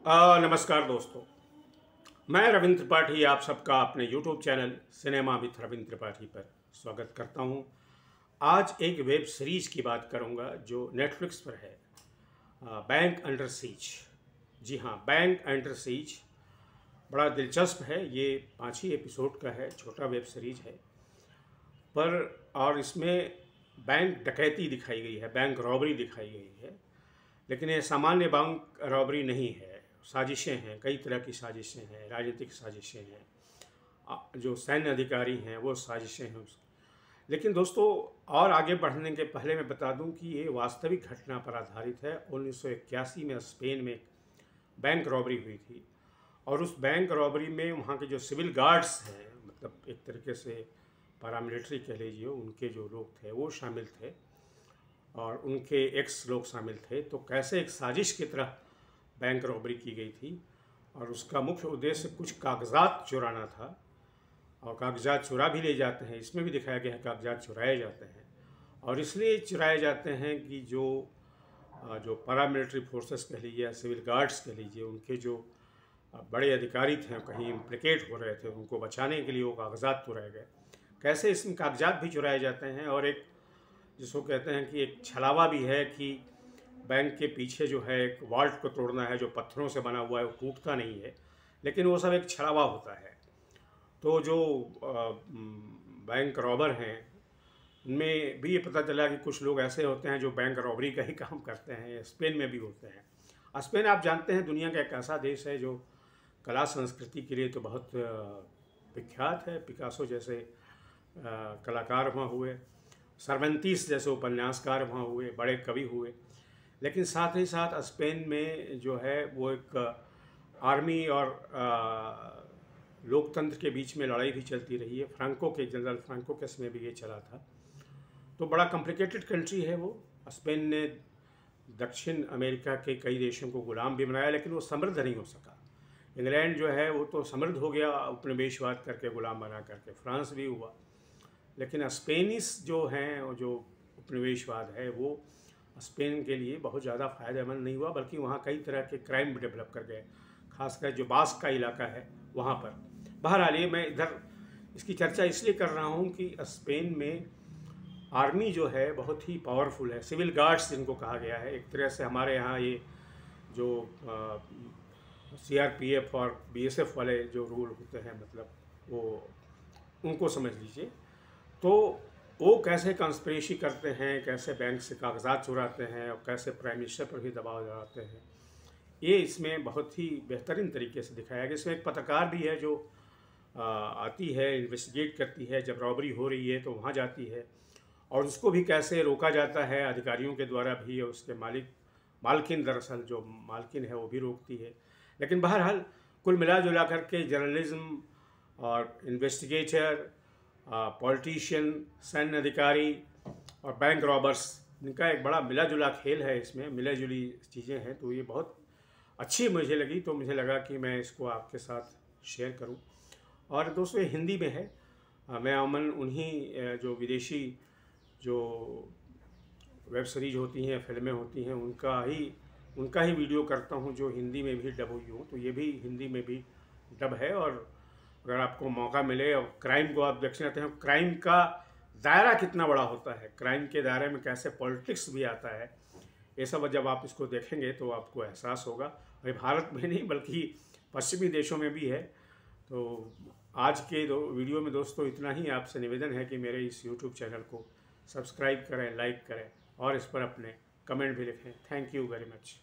नमस्कार दोस्तों, मैं रविंद्र त्रिपाठी आप सबका अपने YouTube channel cinema with Ravindra Tripathi पर स्वागत करता हूं। आज एक वेब सीरीज की बात करूंगा जो नेटफ्लिक्स पर है, बैंक अंडर सीज। जी हाँ, बैंक अंडर सीज बड़ा दिलचस्प है। ये 5 ही एपिसोड का है, छोटा वेब सीरीज है और इसमें बैंक डकैती दिखाई गई है, बैंक रॉबरी दिखाई गई है। लेकिन ये सामान्य बैंक रॉबरी नहीं है, साजिशें हैं, कई तरह की साजिशें हैं, राजनीतिक साजिशें हैं, जो सैन्य अधिकारी हैं वो साजिशें हैं। लेकिन दोस्तों, और आगे बढ़ने के पहले मैं बता दूं कि ये वास्तविक घटना पर आधारित है। 1981 में स्पेन में बैंक रॉबरी हुई थी और उस बैंक रॉबरी में वहाँ के जो सिविल गार्ड्स हैं, मतलब एक तरीके से पैरामिलिट्री कह लीजिए, उनके जो लोग थे वो शामिल थे और उनके एक्स लोग शामिल थे। तो कैसे एक साजिश की तरह बैंक रॉबरी की गई थी और उसका मुख्य उद्देश्य कुछ कागजात चुराना था और कागजात चुरा भी ले जाते हैं। इसमें भी दिखाया गया है कागजात चुराए जाते हैं और इसलिए चुराए जाते हैं कि जो पैरामिलिट्री फोर्सेस कह लीजिए या सिविल गार्ड्स कह लीजिए, उनके जो बड़े अधिकारी थे कहीं इम्प्लिकेट हो रहे थे, उनको बचाने के लिए वो कागजात चुराए गए। कैसे इसमें कागजात भी चुराए जाते हैं और एक जिसको कहते हैं कि एक छलावा भी है कि बैंक के पीछे जो है एक वॉल्ट को तोड़ना है, जो पत्थरों से बना हुआ है, वो टूटता नहीं है, लेकिन वो सब एक छलावा होता है। तो जो बैंक रॉबर हैं उनमें भी ये पता चला कि कुछ लोग ऐसे होते हैं जो बैंक रॉबरी का ही काम करते हैं। स्पेन में भी होते हैं। स्पेन आप जानते हैं दुनिया का एक ऐसा देश है जो कला संस्कृति के लिए तो बहुत विख्यात है। पिकासो जैसे कलाकार वहाँ हुए, सर्वेंटीस जैसे उपन्यासकार वहाँ हुए, बड़े कवि हुए। लेकिन साथ ही साथ स्पेन में जो है वो एक आर्मी और लोकतंत्र के बीच में लड़ाई भी चलती रही है। जनरल फ्रांको के समय भी ये चला था। तो बड़ा कॉम्प्लिकेटेड कंट्री है वो। स्पेन ने दक्षिण अमेरिका के कई देशों को गुलाम भी बनाया, लेकिन वो समृद्ध नहीं हो सका। इंग्लैंड जो है वो तो समृद्ध हो गया उपनिवेशवाद करके, गुलाम बना करके। फ्रांस भी हुआ, लेकिन स्पेनिश जो हैं, जो उपनिवेशवाद है, वो स्पेन के लिए बहुत ज़्यादा फ़ायदेमंद नहीं हुआ, बल्कि वहाँ कई तरह के क्राइम भी डेवलप कर गए, खासकर जो बास्क का इलाका है वहाँ पर। बहरहाल ये मैं इधर इसकी चर्चा इसलिए कर रहा हूँ कि स्पेन में आर्मी जो है बहुत ही पावरफुल है। सिविल गार्ड्स जिनको कहा गया है, एक तरह से हमारे यहाँ ये जो CRPF और BSF वाले जो रूल होते हैं, मतलब वो उनको समझ लीजिए। तो वो कैसे कंस्पिरेसी करते हैं, कैसे बैंक से कागजात चुराते हैं और कैसे प्राइम मिनिस्टर पर भी दबाव डालते हैं, ये इसमें बहुत ही बेहतरीन तरीके से दिखाया गया। इसमें एक पत्रकार भी है जो आती है, इन्वेस्टिगेट करती है, जब रॉबरी हो रही है तो वहाँ जाती है और उसको भी कैसे रोका जाता है अधिकारियों के द्वारा भी, और उसके मालकिन, दरअसल जो मालकिन है वो भी रोकती है। लेकिन बहरहाल कुल मिला जुला कर के जर्नलिज्म और इन्वेस्टिगेटर, पॉलिटिशियन, सैन्य अधिकारी और बैंक रॉबर्स, इनका एक बड़ा मिला जुला खेल है। इसमें मिला जुली चीज़ें हैं, तो ये बहुत अच्छी मुझे लगी। तो मुझे लगा कि मैं इसको आपके साथ शेयर करूं। और दोस्तों, ये हिंदी में है। मैं अमूमन उन्हीं जो विदेशी जो वेब सीरीज होती हैं, फिल्में होती हैं, उनका ही वीडियो करता हूं जो हिंदी में भी डब हुई हो। तो ये भी हिंदी में भी डब है। और अगर आपको मौका मिले और क्राइम को आप देखना चाहते हैं, क्राइम का दायरा कितना बड़ा होता है, क्राइम के दायरे में कैसे पॉलिटिक्स भी आता है, ये सब जब आप इसको देखेंगे तो आपको एहसास होगा। और भारत में नहीं बल्कि पश्चिमी देशों में भी है। तो आज के वीडियो में दोस्तों इतना ही। आपसे निवेदन है कि मेरे इस YouTube चैनल को सब्सक्राइब करें, लाइक करें और इस पर अपने कमेंट भी लिखें। Thank you very much.